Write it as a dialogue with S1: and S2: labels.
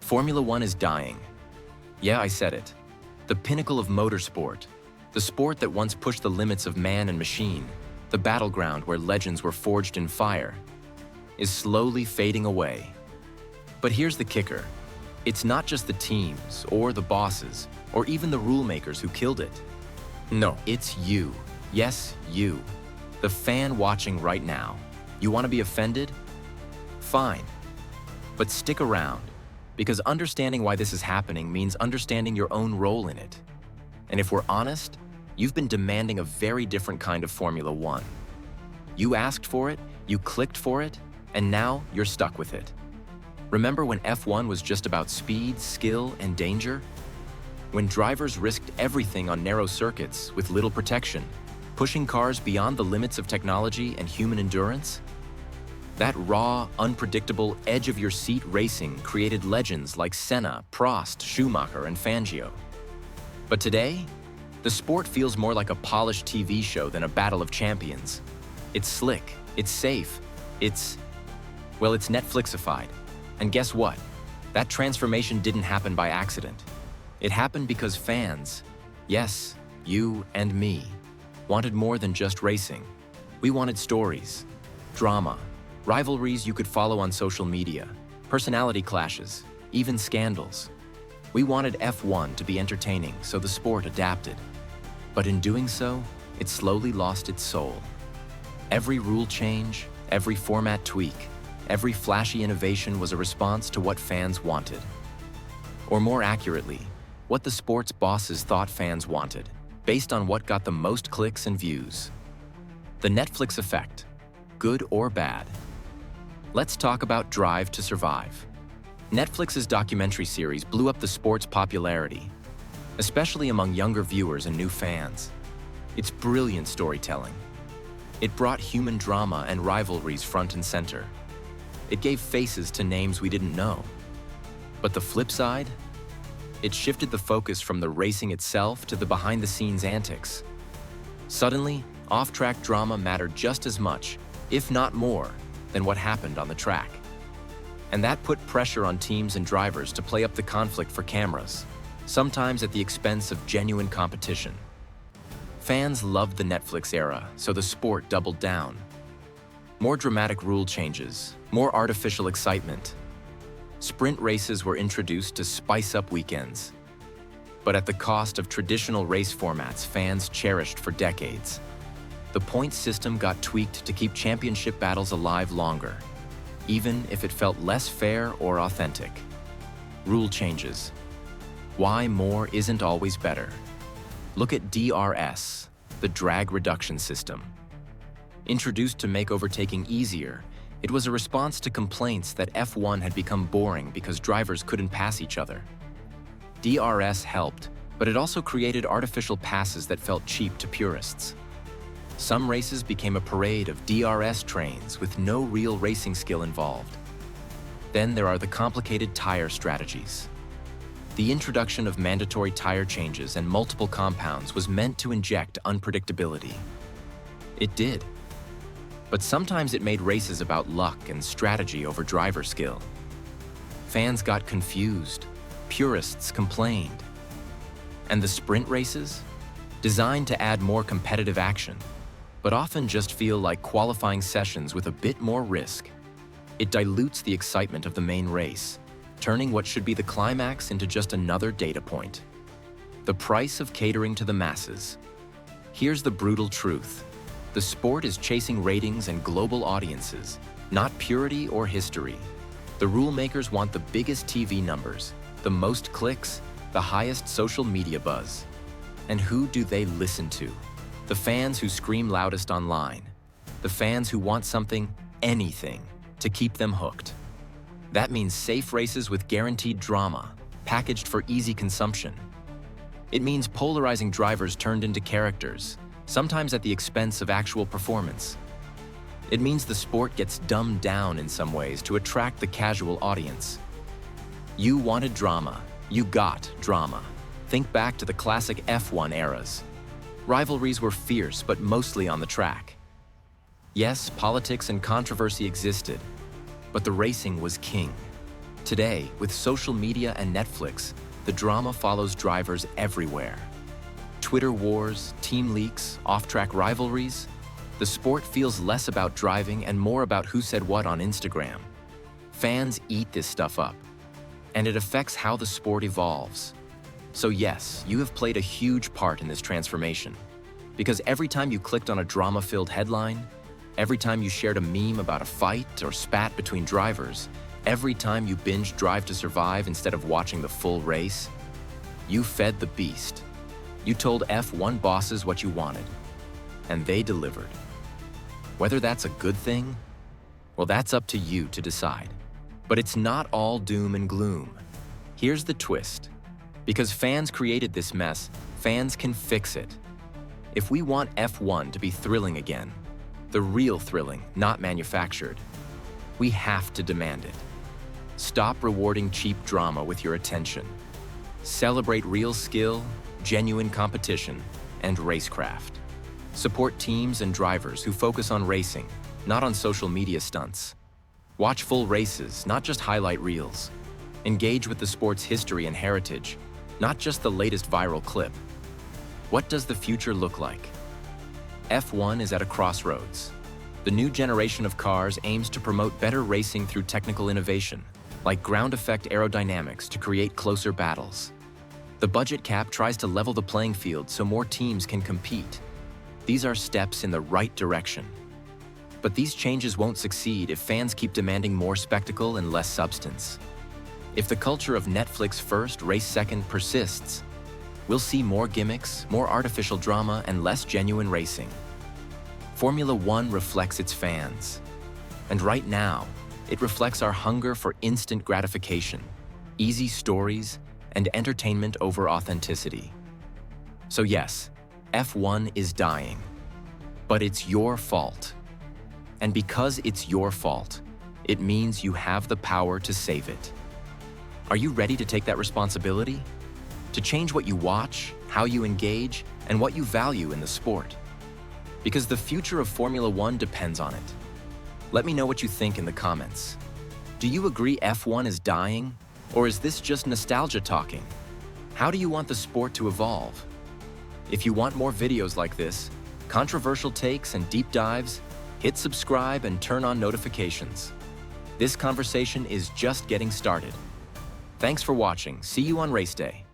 S1: Formula One is dying. Yeah, I said it. The pinnacle of motorsport, the sport that once pushed the limits of man and machine, the battleground where legends were forged in fire, is slowly fading away. But here's the kicker. It's not just the teams, or the bosses, or even the rule makers who killed it. No, it's you. Yes, you. The fan watching right now. You want to be offended? Fine. But stick around, because understanding why this is happening means understanding your own role in it. And if we're honest, you've been demanding a very different kind of Formula One. You asked for it, you clicked for it, and now you're stuck with it. Remember when F1 was just about speed, skill, and danger? When drivers risked everything on narrow circuits with little protection, pushing cars beyond the limits of technology and human endurance? That raw, unpredictable, edge-of-your-seat racing created legends like Senna, Prost, Schumacher, and Fangio. But today, the sport feels more like a polished TV show than a battle of champions. It's slick, it's safe, it's Netflixified. And guess what? That transformation didn't happen by accident. It happened because fans, yes, you and me, wanted more than just racing. We wanted stories, drama, rivalries you could follow on social media, personality clashes, even scandals. We wanted F1 to be entertaining, so the sport adapted. But in doing so, it slowly lost its soul. Every rule change, every format tweak, every flashy innovation was a response to what fans wanted. Or more accurately, what the sport's bosses thought fans wanted, based on what got the most clicks and views. The Netflix effect, good or bad. Let's talk about Drive to Survive. Netflix's documentary series blew up the sport's popularity, especially among younger viewers and new fans. It's brilliant storytelling. It brought human drama and rivalries front and center. It gave faces to names we didn't know. But the flip side? It shifted the focus from the racing itself to the behind-the-scenes antics. Suddenly, off-track drama mattered just as much, if not more, than what happened on the track. And that put pressure on teams and drivers to play up the conflict for cameras, sometimes at the expense of genuine competition. Fans loved the Netflix era, so the sport doubled down. More dramatic rule changes, more artificial excitement. Sprint races were introduced to spice up weekends. But at the cost of traditional race formats fans cherished for decades. The points system got tweaked to keep championship battles alive longer, even if it felt less fair or authentic. Rule changes. Why more isn't always better. Look at DRS, the drag reduction system. Introduced to make overtaking easier, it was a response to complaints that F1 had become boring because drivers couldn't pass each other. DRS helped, but it also created artificial passes that felt cheap to purists. Some races became a parade of DRS trains with no real racing skill involved. Then there are the complicated tire strategies. The introduction of mandatory tire changes and multiple compounds was meant to inject unpredictability. It did. But sometimes it made races about luck and strategy over driver skill. Fans got confused, purists complained. And the sprint races? Designed to add more competitive action, but often just feel like qualifying sessions with a bit more risk. It dilutes the excitement of the main race, turning what should be the climax into just another data point. The price of catering to the masses. Here's the brutal truth. The sport is chasing ratings and global audiences, not purity or history. The rule makers want the biggest TV numbers, the most clicks, the highest social media buzz. And who do they listen to? The fans who scream loudest online. The fans who want something, anything, to keep them hooked. That means safe races with guaranteed drama, packaged for easy consumption. It means polarizing drivers turned into characters, sometimes at the expense of actual performance. It means the sport gets dumbed down in some ways to attract the casual audience. You wanted drama, you got drama. Think back to the classic F1 eras. Rivalries were fierce, but mostly on the track. Yes, politics and controversy existed, but the racing was king. Today, with social media and Netflix, the drama follows drivers everywhere. Twitter wars, team leaks, off-track rivalries. The sport feels less about driving and more about who said what on Instagram. Fans eat this stuff up, and it affects how the sport evolves. So yes, you have played a huge part in this transformation. Because every time you clicked on a drama-filled headline, every time you shared a meme about a fight or spat between drivers, every time you binged Drive to Survive instead of watching the full race, you fed the beast. You told F1 bosses what you wanted, and they delivered. Whether that's a good thing? Well, that's up to you to decide. But it's not all doom and gloom. Here's the twist. Because fans created this mess, fans can fix it. If we want F1 to be thrilling again, the real thrilling, not manufactured, we have to demand it. Stop rewarding cheap drama with your attention. Celebrate real skill, genuine competition, and racecraft. Support teams and drivers who focus on racing, not on social media stunts. Watch full races, not just highlight reels. Engage with the sport's history and heritage, not just the latest viral clip. What does the future look like? F1 is at a crossroads. The new generation of cars aims to promote better racing through technical innovation, like ground effect aerodynamics to create closer battles. The budget cap tries to level the playing field so more teams can compete. These are steps in the right direction. But these changes won't succeed if fans keep demanding more spectacle and less substance. If the culture of Netflix first, race second persists, we'll see more gimmicks, more artificial drama, and less genuine racing. Formula One reflects its fans. And right now, it reflects our hunger for instant gratification, easy stories, and entertainment over authenticity. So yes, F1 is dying. But it's your fault. And because it's your fault, it means you have the power to save it. Are you ready to take that responsibility? To change what you watch, how you engage, and what you value in the sport? Because the future of Formula One depends on it. Let me know what you think in the comments. Do you agree F1 is dying? Or is this just nostalgia talking? How do you want the sport to evolve? If you want more videos like this, controversial takes and deep dives, hit subscribe and turn on notifications. This conversation is just getting started. Thanks for watching. See you on race day.